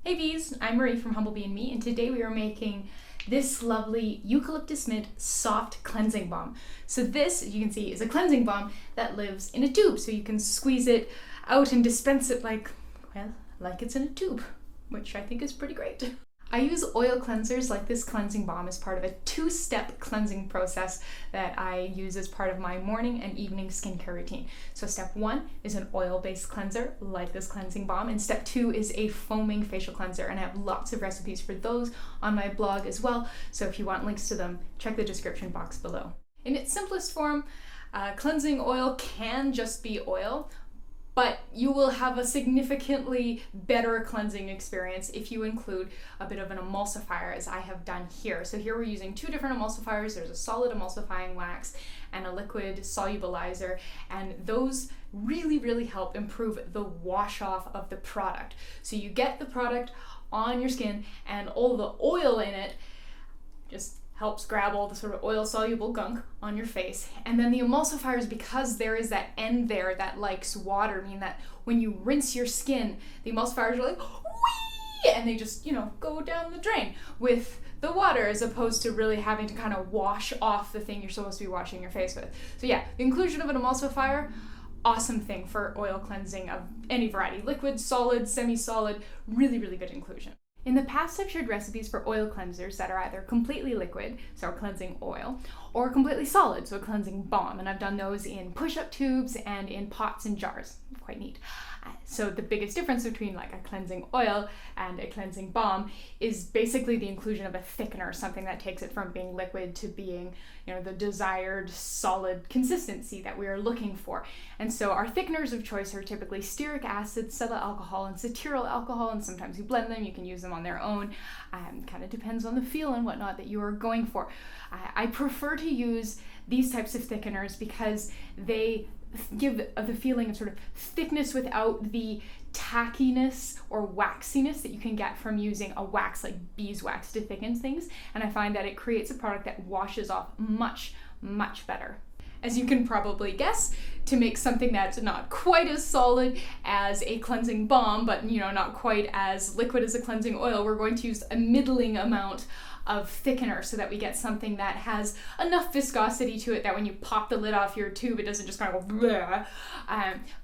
Hey Bees, I'm Marie from Humblebee and Me, and today we are making this lovely Eucalyptus Mint Soft Cleansing Balm. So this, as you can see, is a cleansing balm that lives in a tube, so you can squeeze it out and dispense it like it's in a tube, which I think is pretty great. I use oil cleansers like this cleansing balm as part of a two-step cleansing process that I use as part of my morning and evening skincare routine. So step one is an oil-based cleanser like this cleansing balm, and step two is a foaming facial cleanser, and I have lots of recipes for those on my blog as well, so if you want links to them, check the description box below. In its simplest form, cleansing oil can just be oil, but you will have a significantly better cleansing experience if you include a bit of an emulsifier, as I have done here. So here we're using two different emulsifiers. There's a solid emulsifying wax and a liquid solubilizer, and those really help improve the wash off of the product. So you get the product on your skin and all the oil in it just helps grab all the sort of oil-soluble gunk on your face. And then the emulsifiers, because there is that end there that likes water, mean that when you rinse your skin, the emulsifiers are like, whee! And they just, go down the drain with the water, as opposed to really having to kind of wash off the thing you're supposed to be washing your face with. So yeah, the inclusion of an emulsifier, awesome thing for oil cleansing of any variety. Liquid, solid, semi-solid, really good inclusion. In the past, I've shared recipes for oil cleansers that are either completely liquid, so a cleansing oil, or completely solid, so a cleansing balm, and I've done those in push-up tubes and in pots and jars. Quite neat. So the biggest difference between like a cleansing oil and a cleansing balm is basically the inclusion of a thickener, something that takes it from being liquid to being, the desired solid consistency that we are looking for. And so our thickeners of choice are typically stearic acid, cetyl alcohol, and cetearyl alcohol, and sometimes you blend them, you can use them on their own. Kind of depends on the feel and whatnot that you are going for. I prefer to use these types of thickeners because they give the feeling of sort of thickness without the tackiness or waxiness that you can get from using a wax like beeswax to thicken things, and I find that it creates a product that washes off much better. As you can probably guess, to make something that's not quite as solid as a cleansing balm, but not quite as liquid as a cleansing oil, we're going to use a middling amount of thickener so that we get something that has enough viscosity to it that when you pop the lid off your tube, it doesn't just kind of go bleh,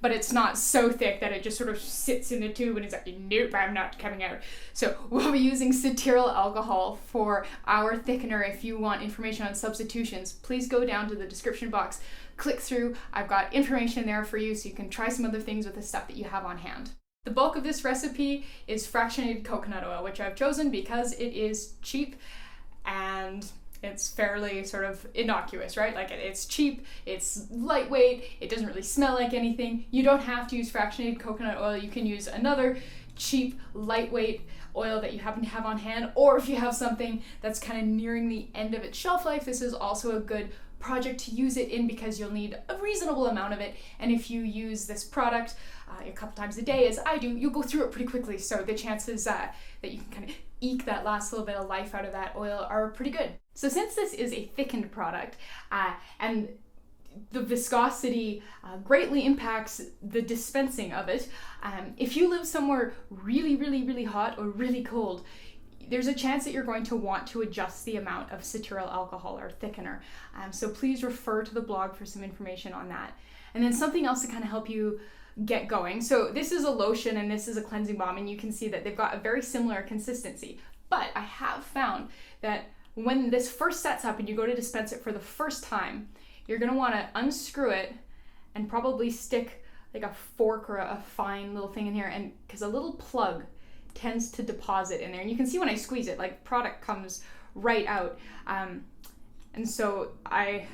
but it's not so thick that it just sort of sits in the tube and it's like, nope, I'm not coming out. So we'll be using cetearyl alcohol for our thickener. If you want information on substitutions, please go down to the description box, click through. I've got information there for you so you can try some other things with the stuff that you have on hand. The bulk of this recipe is fractionated coconut oil, which I've chosen because it is cheap and it's fairly sort of innocuous, right? Like it's cheap, it's lightweight, it doesn't really smell like anything. You don't have to use fractionated coconut oil. You can use another cheap, lightweight oil that you happen to have on hand, or if you have something that's kind of nearing the end of its shelf life, this is also a good project to use it in because you'll need a reasonable amount of it, and if you use this product a couple times a day, as I do, you'll go through it pretty quickly, so the chances that you can kind of eke that last little bit of life out of that oil are pretty good. So since this is a thickened product, and the viscosity greatly impacts the dispensing of it, if you live somewhere really hot or really cold, there's a chance that you're going to want to adjust the amount of cetearyl alcohol or thickener. So please refer to the blog for some information on that. And then something else to kind of help you get going. So this is a lotion and this is a cleansing balm, and you can see that they've got a very similar consistency. But I have found that when this first sets up and you go to dispense it for the first time, you're going to want to unscrew it and probably stick like a fork or a fine little thing in here, and because a little plug tends to deposit in there, and you can see when I squeeze it, like product comes right out, and so it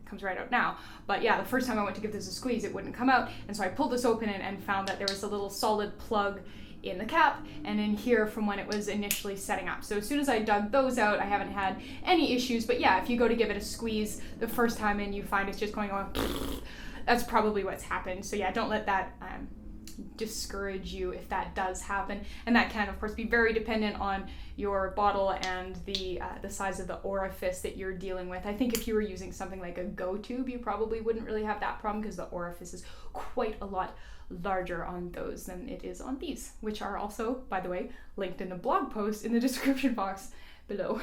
comes right out now, but yeah, the first time I went to give this a squeeze, it wouldn't come out, and so I pulled this open and found that there was a little solid plug in the cap and in here from when it was initially setting up. So as soon as I dug those out, I haven't had any issues, but yeah, if you go to give it a squeeze the first time and you find it's just going on, that's probably what's happened. So yeah, don't let that discourage you if that does happen. And that can, of course, be very dependent on your bottle and the size of the orifice that you're dealing with. I think if you were using something like a Go tube, you probably wouldn't really have that problem because the orifice is quite a lot larger on those than it is on these, which are also, by the way, linked in a blog post in the description box below.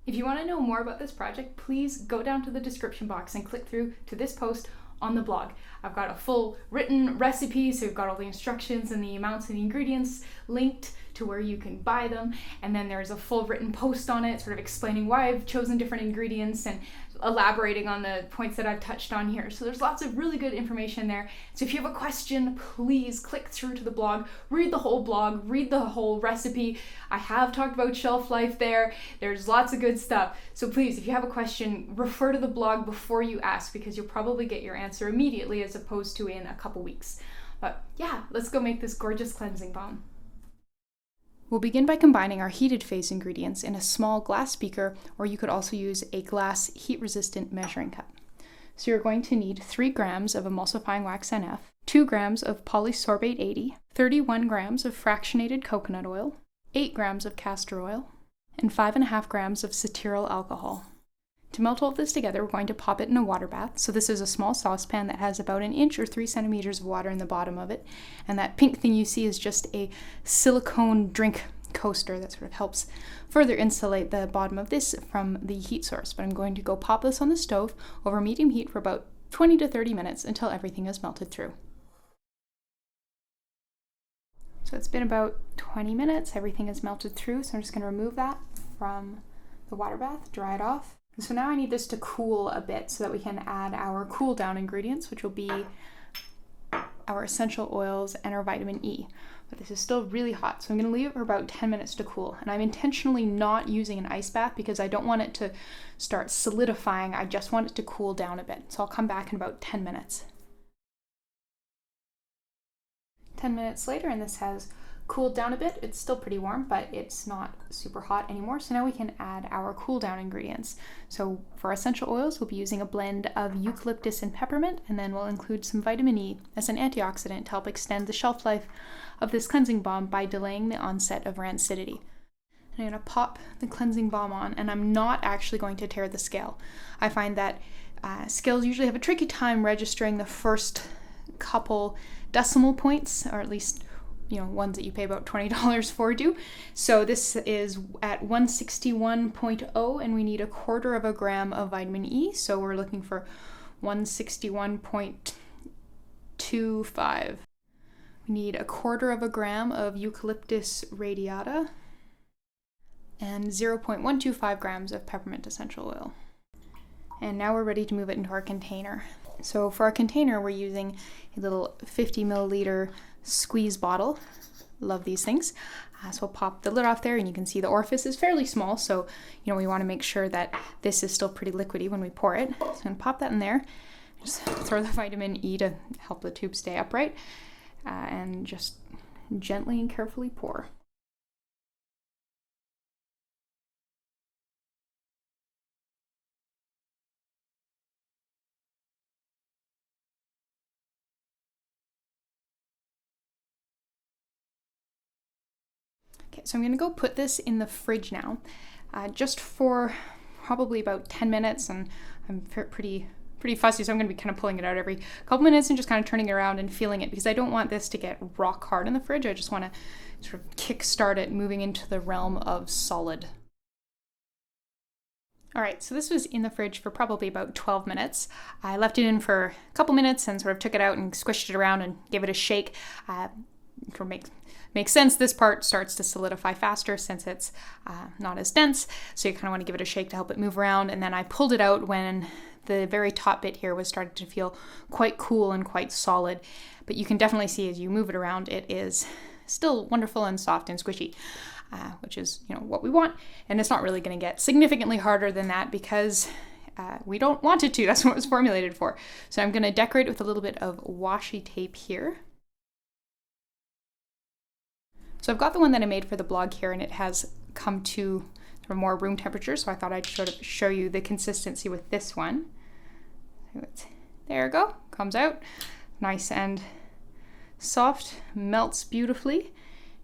If you want to know more about this project, please go down to the description box and click through to this post on the blog. I've got a full written recipe, so we've got all the instructions and the amounts and the ingredients linked to where you can buy them, and then there's a full written post on it sort of explaining why I've chosen different ingredients and elaborating on the points that I've touched on here. So there's lots of really good information there. So if you have a question, please click through to the blog, read the whole blog, read the whole recipe. I have talked about shelf life there. There's lots of good stuff. So please, if you have a question, refer to the blog before you ask, because you'll probably get your answer immediately as opposed to in a couple weeks. But yeah, let's go make this gorgeous cleansing balm. We'll begin by combining our heated phase ingredients in a small glass beaker, or you could also use a glass heat-resistant measuring cup. So you're going to need 3 grams of Emulsifying Wax NF, 2 grams of Polysorbate 80, 31 grams of fractionated coconut oil, 8 grams of castor oil, and 5.5 grams of cetearyl alcohol. To melt all of this together, we're going to pop it in a water bath. So this is a small saucepan that has about 1 inch or 3 centimeters of water in the bottom of it. And that pink thing you see is just a silicone drink coaster that sort of helps further insulate the bottom of this from the heat source. But I'm going to go pop this on the stove over medium heat for about 20 to 30 minutes until everything is melted through. So it's been about 20 minutes, everything is melted through, so I'm just going to remove that from the water bath, dry it off. So now I need this to cool a bit so that we can add our cooldown ingredients, which will be our essential oils and our vitamin E. But this is still really hot, so I'm going to leave it for about 10 minutes to cool. And I'm intentionally not using an ice bath because I don't want it to start solidifying. I just want it to cool down a bit. So I'll come back in about 10 minutes. 10 minutes later, and this has cooled down a bit. It's still pretty warm, but it's not super hot anymore. So now we can add our cool down ingredients. So for our essential oils, we'll be using a blend of eucalyptus and peppermint, and then we'll include some vitamin E as an antioxidant to help extend the shelf life of this cleansing balm by delaying the onset of rancidity. I'm going to pop the cleansing balm on, and I'm not actually going to tear the scale. I find that scales usually have a tricky time registering the first couple decimal points, or at least ones that you pay about $20 for do. So this is at 161.0, and we need 1/4 gram of vitamin E. So we're looking for 161.25. We need 1/4 gram of Eucalyptus radiata and 0.125 grams of peppermint essential oil. And now we're ready to move it into our container. So for our container, we're using a little 50 milliliter squeeze bottle. Love these things. So we'll pop the lid off there, and you can see the orifice is fairly small, so we want to make sure that this is still pretty liquidy when we pour it. So I'm going to pop that in there, just throw the vitamin E to help the tube stay upright, and just gently and carefully pour. Okay, so I'm going to go put this in the fridge now, just for probably about 10 minutes, and I'm pretty fussy, so I'm going to be kind of pulling it out every couple minutes and just kind of turning it around and feeling it, because I don't want this to get rock hard in the fridge. I just want to sort of kick-start it moving into the realm of solid. All right, so this was in the fridge for probably about 12 minutes. I left it in for a couple minutes and sort of took it out and squished it around and gave it a shake. Makes sense. This part starts to solidify faster since it's not as dense, so you kind of want to give it a shake to help it move around. And then I pulled it out when the very top bit here was starting to feel quite cool and quite solid. But you can definitely see as you move it around, it is still wonderful and soft and squishy, which is what we want. And it's not really going to get significantly harder than that because we don't want it to. That's what it was formulated for. So I'm going to decorate it with a little bit of washi tape here. So I've got the one that I made for the blog here, and it has come to more room temperature, so I thought I'd sort of show you the consistency with this one. So there we go, comes out nice and soft, melts beautifully.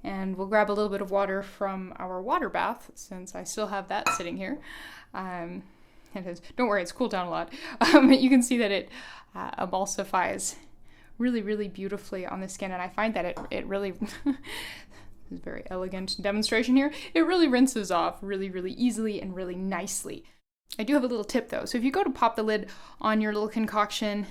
And we'll grab a little bit of water from our water bath, since I still have that sitting here. Don't worry, it's cooled down a lot. You can see that it emulsifies really, really beautifully on the skin, and I find that it really, this is a very elegant demonstration here, it really rinses off really, really easily and really nicely. I do have a little tip though. So if you go to pop the lid on your little concoction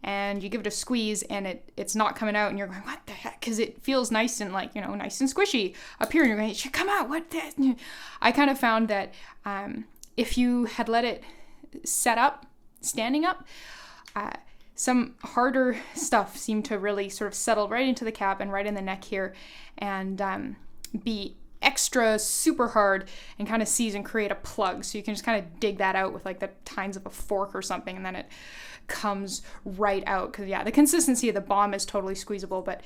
and you give it a squeeze and it's not coming out and you're going, what the heck? Because it feels nice and like, nice and squishy up here and you're going, it should come out, what the? I kind of found that if you had let it set up, standing up, some harder stuff seemed to really sort of settle right into the cap and right in the neck here and be extra super hard and kind of seize and create a plug. So you can just kind of dig that out with like the tines of a fork or something, and then it comes right out. Because yeah, the consistency of the balm is totally squeezable, but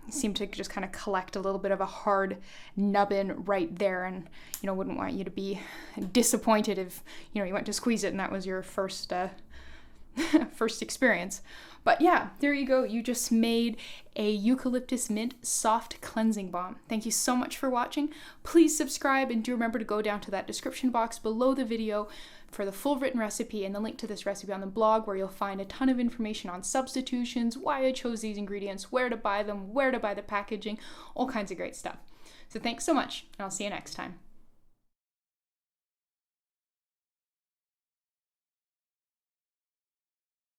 seemed to just kind of collect a little bit of a hard nubbin right there, and wouldn't want you to be disappointed if you went to squeeze it and that was your first first experience. But yeah, there you go. You just made a eucalyptus mint soft cleansing balm. Thank you so much for watching. Please subscribe, and do remember to go down to that description box below the video for the full written recipe and the link to this recipe on the blog, where you'll find a ton of information on substitutions, why I chose these ingredients, where to buy them, where to buy the packaging, all kinds of great stuff. So thanks so much, and I'll see you next time.